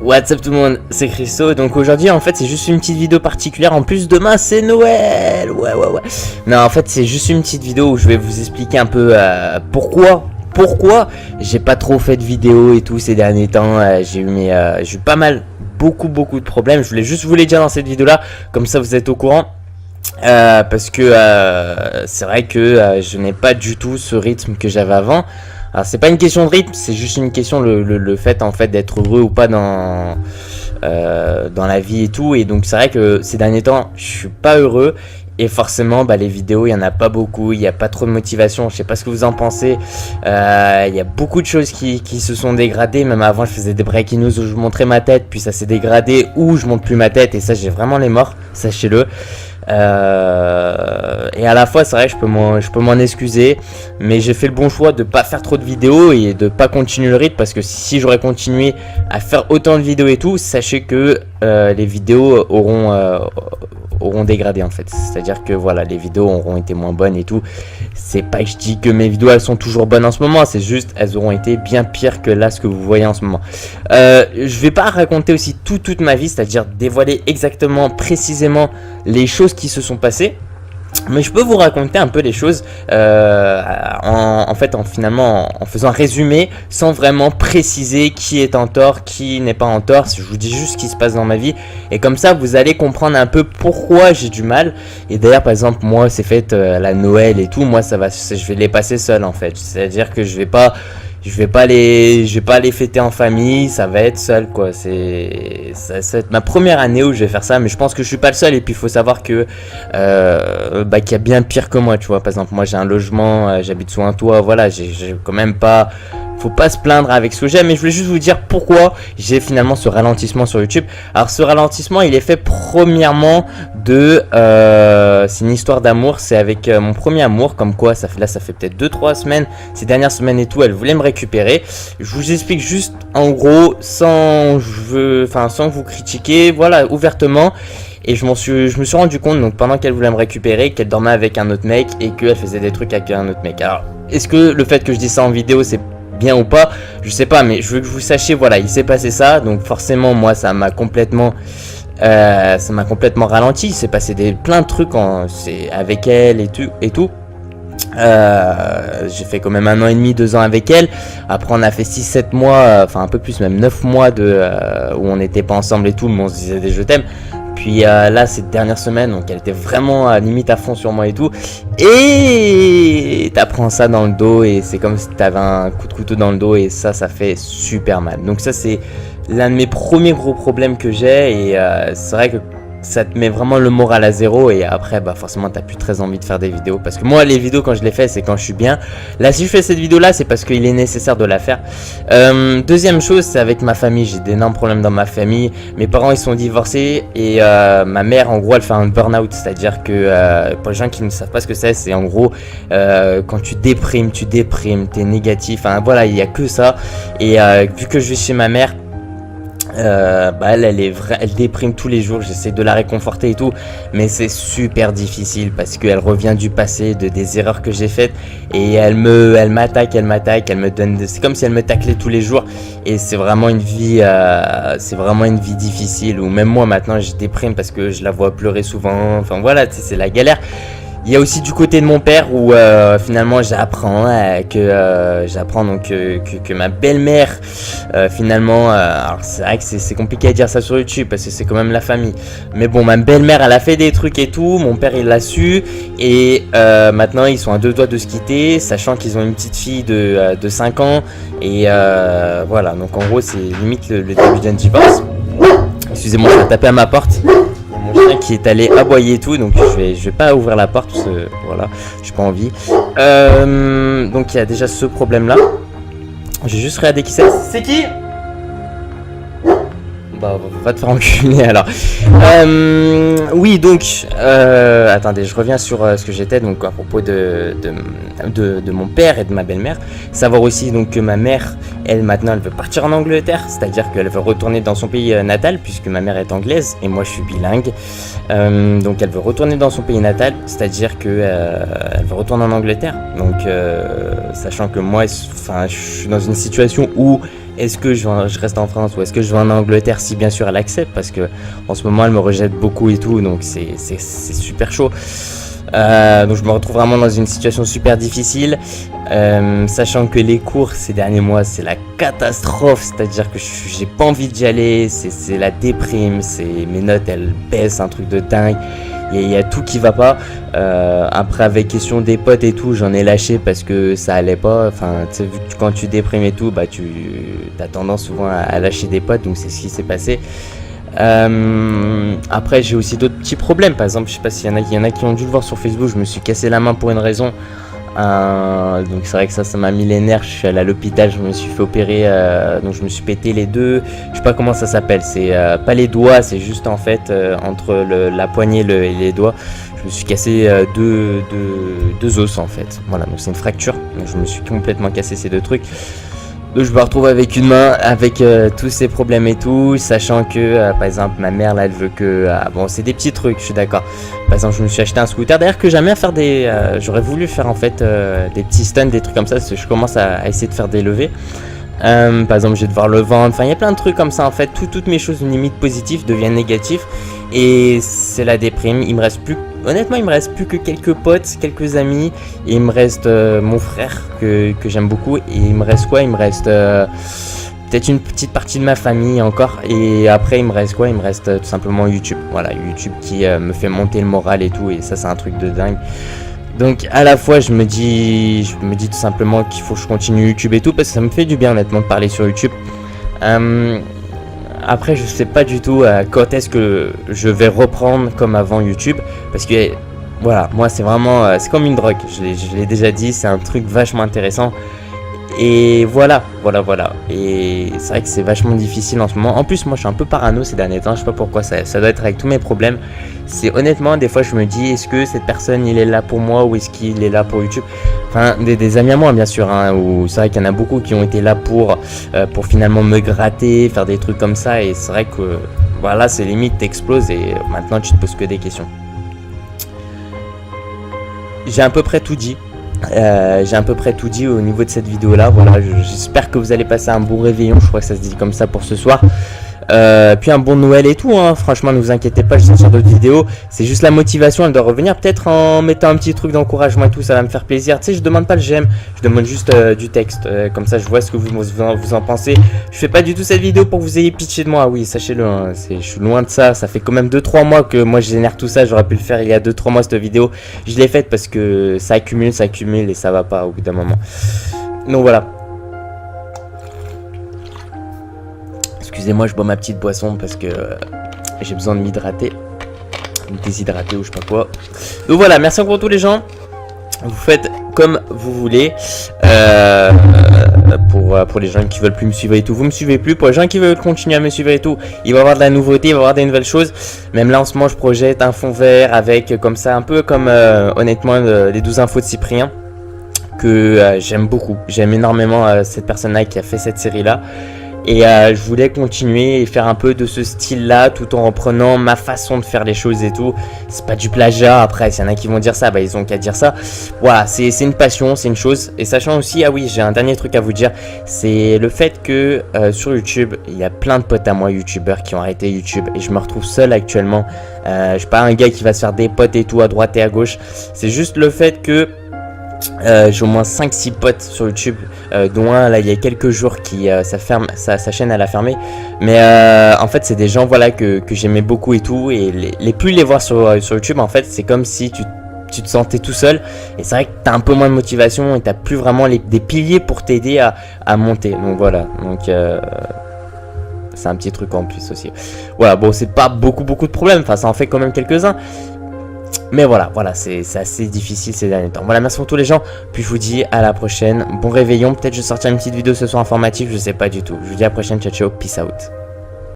What's up tout le monde, c'est Christo. Donc aujourd'hui en fait c'est juste une petite vidéo particulière. En plus demain c'est Noël. Ouais. Non, en fait c'est juste une petite vidéo où je vais vous expliquer un peu pourquoi j'ai pas trop fait de vidéos et tout ces derniers temps. J'ai eu pas mal, beaucoup de problèmes. Je voulais juste vous les dire dans cette vidéo là, comme ça vous êtes au courant. Parce que c'est vrai que je n'ai pas du tout ce rythme que j'avais avant. Alors c'est pas une question de rythme, c'est juste une question le fait en fait d'être heureux ou pas dans la vie et tout. Et donc c'est vrai que ces derniers temps je suis pas heureux et forcément les vidéos il y en a pas beaucoup, il y a pas trop de motivation. Je sais pas ce que vous en pensez. Il y a beaucoup de choses qui se sont dégradées. Même avant je faisais des breaking news où je montrais ma tête, puis ça s'est dégradé où je montre plus ma tête et ça j'ai vraiment les morts, sachez-le. Et à la fois c'est vrai que je peux m'en excuser, mais j'ai fait le bon choix de pas faire trop de vidéos et de pas continuer le rythme, parce que si j'aurais continué à faire autant de vidéos et tout, sachez que les vidéos auront dégradé en fait. C'est à dire que voilà, les vidéos auront été moins bonnes et tout. C'est pas que je dis que mes vidéos elles sont toujours bonnes en ce moment, c'est juste elles auront été bien pires que là ce que vous voyez en ce moment. Je vais pas raconter aussi toute ma vie, c'est à dire dévoiler exactement précisément les choses qui se sont passées, mais je peux vous raconter un peu les choses finalement en faisant un résumé sans vraiment préciser qui est en tort, qui n'est pas en tort. Je vous dis juste ce qui se passe dans ma vie et comme ça vous allez comprendre un peu pourquoi j'ai du mal. Et d'ailleurs par exemple moi c'est fait la Noël et tout, moi je vais les passer seul en fait, c'est à dire que je vais pas les fêter en famille, ça va être seul quoi. Ça va être ma première année où je vais faire ça, mais je pense que je suis pas le seul. Et puis il faut savoir que qu'il y a bien pire que moi, tu vois. Par exemple moi j'ai un logement, j'habite sous un toit, voilà, j'ai quand même pas, faut pas se plaindre avec ce que j'ai. Mais je voulais juste vous dire pourquoi j'ai finalement ce ralentissement sur YouTube. Alors ce ralentissement il est fait premièrement c'est une histoire d'amour, c'est avec mon premier amour, comme quoi ça fait peut-être 2-3 semaines, ces dernières semaines et tout, elle voulait me récupérer. Je vous explique juste en gros sans vous critiquer, voilà, ouvertement. Et je me suis rendu compte donc pendant qu'elle voulait me récupérer qu'elle dormait avec un autre mec et qu'elle faisait des trucs avec un autre mec. Alors est-ce que le fait que je dise ça en vidéo c'est bien ou pas, je sais pas, mais je veux que vous sachiez, voilà, il s'est passé ça. Donc forcément moi ça m'a complètement ralenti. Il s'est passé plein de trucs avec elle et tout. J'ai fait quand même 1 an et demi, 2 ans avec elle. Après on a fait 6-7 mois, enfin un peu plus, même 9 mois où on n'était pas ensemble et tout, mais on se disait des je t'aime. Puis là cette dernière semaine, donc elle était vraiment limite à fond sur moi et tout, et t'apprends ça dans le dos et c'est comme si t'avais un coup de couteau dans le dos et ça fait super mal. Donc ça c'est l'un de mes premiers gros problèmes que j'ai, et c'est vrai que ça te met vraiment le moral à zéro. Et après forcément t'as plus très envie de faire des vidéos, parce que moi les vidéos quand je les fais c'est quand je suis bien. Là si je fais cette vidéo là c'est parce qu'il est nécessaire de la faire. Deuxième chose, c'est avec ma famille. J'ai d'énormes problèmes dans ma famille. Mes parents ils sont divorcés et ma mère en gros elle fait un burn-out, c'est à dire que pour les gens qui ne savent pas ce que c'est en gros quand tu déprimes, t'es négatif, enfin voilà, il n'y a que ça. Et vu que je vis chez ma mère, elle déprime tous les jours. J'essaie de la réconforter et tout, mais c'est super difficile parce qu'elle revient du passé, des erreurs que j'ai faites, et elle m'attaque, elle me donne c'est comme si elle me taclait tous les jours. Et c'est vraiment une vie difficile, où même moi maintenant je déprime parce que je la vois pleurer souvent. Enfin voilà, c'est la galère. Il y a aussi du côté de mon père où finalement j'apprends que ma belle-mère finalement, alors c'est vrai que c'est compliqué à dire ça sur YouTube parce que c'est quand même la famille, mais bon, ma belle-mère elle a fait des trucs et tout, mon père il l'a su, et maintenant ils sont à 2 doigts de se quitter, sachant qu'ils ont une petite fille de 5 ans, et voilà, donc en gros c'est limite le début d'un divorce. Excusez-moi, je vais taper à ma porte. Mon chien qui est allé aboyer et tout, donc je vais pas ouvrir la porte parce que voilà, j'ai pas envie. Donc il y a déjà ce problème là. J'ai juste regardé qui c'est. C'est qui? Va te faire enculer alors. Oui, donc attendez, je reviens sur ce que j'étais, donc à propos de mon père et de ma belle-mère. Savoir aussi donc que ma mère, elle maintenant elle veut partir en Angleterre, c'est-à-dire qu'elle veut retourner dans son pays natal, puisque ma mère est anglaise et moi je suis bilingue. Donc elle veut retourner dans son pays natal, c'est-à-dire que elle veut retourner en Angleterre. Donc sachant que moi, je suis dans une situation où est-ce que je reste en France ou est-ce que je vais en Angleterre, si bien sûr elle accepte, parce que en ce moment elle me rejette beaucoup et tout, donc c'est super chaud. Donc je me retrouve vraiment dans une situation super difficile, sachant que les cours ces derniers mois c'est la catastrophe, c'est-à-dire que j'ai pas envie d'y aller, c'est la déprime, mes notes elles baissent, un truc de dingue. Il y a tout qui va pas. Après, avec question des potes et tout, j'en ai lâché parce que ça allait pas. Enfin, tu sais, vu que quand tu déprimes et tout, bah tu as tendance souvent à lâcher des potes, donc c'est ce qui s'est passé. Après, j'ai aussi d'autres petits problèmes. Par exemple, je sais pas s'il y en a qui ont dû le voir sur Facebook, je me suis cassé la main pour une raison. Donc c'est vrai que ça m'a mis les nerfs. Je suis allé à l'hôpital, je me suis fait opérer, donc je me suis pété les deux, je sais pas comment ça s'appelle, c'est pas les doigts, c'est juste en fait entre la poignée et les doigts, je me suis cassé deux os en fait, voilà, donc c'est une fracture, donc je me suis complètement cassé ces deux trucs. Donc je me retrouve avec une main, avec tous ces problèmes et tout, sachant que par exemple ma mère là elle veut que, bon c'est des petits trucs, je suis d'accord. Par exemple je me suis acheté un scooter, d'ailleurs que j'aime bien faire j'aurais voulu faire en fait des petits stunts, des trucs comme ça, parce que je commence à essayer de faire des levées. Par exemple je vais devoir le vendre, enfin il y a plein de trucs comme ça en fait, toutes mes choses limite positives deviennent négatives et c'est la déprime. Honnêtement il me reste plus que quelques potes, quelques amis, et il me reste mon frère que j'aime beaucoup, et il me reste quoi, il me reste peut-être une petite partie de ma famille encore, et après il me reste quoi, il me reste tout simplement YouTube, voilà, YouTube qui me fait monter le moral et tout, et ça c'est un truc de dingue. Donc à la fois je me dis tout simplement qu'il faut que je continue YouTube et tout, parce que ça me fait du bien honnêtement de parler sur YouTube. Après je sais pas du tout quand est-ce que je vais reprendre comme avant YouTube, parce que voilà, moi c'est vraiment c'est comme une drogue, je l'ai déjà dit, c'est un truc vachement intéressant. Et voilà. Et c'est vrai que c'est vachement difficile en ce moment. En plus, moi, je suis un peu parano ces derniers temps. Je sais pas pourquoi. Ça doit être avec tous mes problèmes. C'est honnêtement, des fois, je me dis, est-ce que cette personne, il est là pour moi ou est-ce qu'il est là pour YouTube? Enfin, des amis à moi, bien sûr. Hein, où c'est vrai qu'il y en a beaucoup qui ont été là pour finalement me gratter, faire des trucs comme ça. Et c'est vrai que voilà, c'est limite, t'exploses et maintenant, tu te poses que des questions. J'ai à peu près tout dit. Au niveau de cette vidéo là, voilà, j'espère que vous allez passer un bon réveillon, je crois que ça se dit comme ça pour ce soir, puis un bon Noël et tout, hein. Franchement ne vous inquiétez pas, je vais sortir d'autres vidéos, c'est juste la motivation, elle doit revenir, peut-être en mettant un petit truc d'encouragement et tout, ça va me faire plaisir, tu sais, je demande pas le j'aime, je demande juste du texte, comme ça je vois ce que vous en pensez. Je fais pas du tout cette vidéo pour que vous ayez pitié de moi, oui sachez-le, hein, je suis loin de ça, ça fait quand même 2-3 mois que moi je génère tout ça, j'aurais pu le faire il y a 2-3 mois cette vidéo, je l'ai faite parce que ça accumule et ça va pas au bout d'un moment. Donc voilà. Excusez-moi, je bois ma petite boisson parce que j'ai besoin de m'hydrater, me déshydrater ou je sais pas quoi. Donc voilà, merci encore à tous les gens. Vous faites comme vous voulez. Pour les gens qui veulent plus me suivre et tout, vous me suivez plus. Pour les gens qui veulent continuer à me suivre et tout, il va y avoir de la nouveauté, il va y avoir des nouvelles choses. Même là en ce moment je projette un fond vert avec comme ça, un peu comme honnêtement les 12 infos de Cyprien, que j'aime beaucoup. J'aime énormément cette personne-là qui a fait cette série-là. Et je voulais continuer et faire un peu de ce style-là, tout en reprenant ma façon de faire les choses et tout. C'est pas du plagiat, après, s'il y en a qui vont dire ça, bah ils ont qu'à dire ça. Voilà, c'est une passion, c'est une chose. Et sachant aussi, ah oui, j'ai un dernier truc à vous dire, c'est le fait que sur YouTube, il y a plein de potes à moi, youtubeurs, qui ont arrêté YouTube. Et je me retrouve seul actuellement. Je suis pas un gars qui va se faire des potes et tout à droite et à gauche. C'est juste le fait que j'ai au moins 5-6 potes sur YouTube, dont un là il y a quelques jours qui sa chaîne elle a fermé, mais en fait c'est des gens voilà que j'aimais beaucoup et tout, et les plus les voir sur YouTube en fait c'est comme si tu te sentais tout seul, et c'est vrai que t'as un peu moins de motivation et t'as plus vraiment des piliers pour t'aider à monter, donc voilà, donc c'est un petit truc en plus aussi. Voilà, bon c'est pas beaucoup de problèmes, enfin ça en fait quand même quelques-uns. Mais voilà, c'est assez difficile ces derniers temps. Voilà, merci pour tous les gens. Puis je vous dis à la prochaine. Bon réveillon. Peut-être je sortirai une petite vidéo ce soir informative. Je sais pas du tout. Je vous dis à la prochaine. Ciao, ciao. Peace out.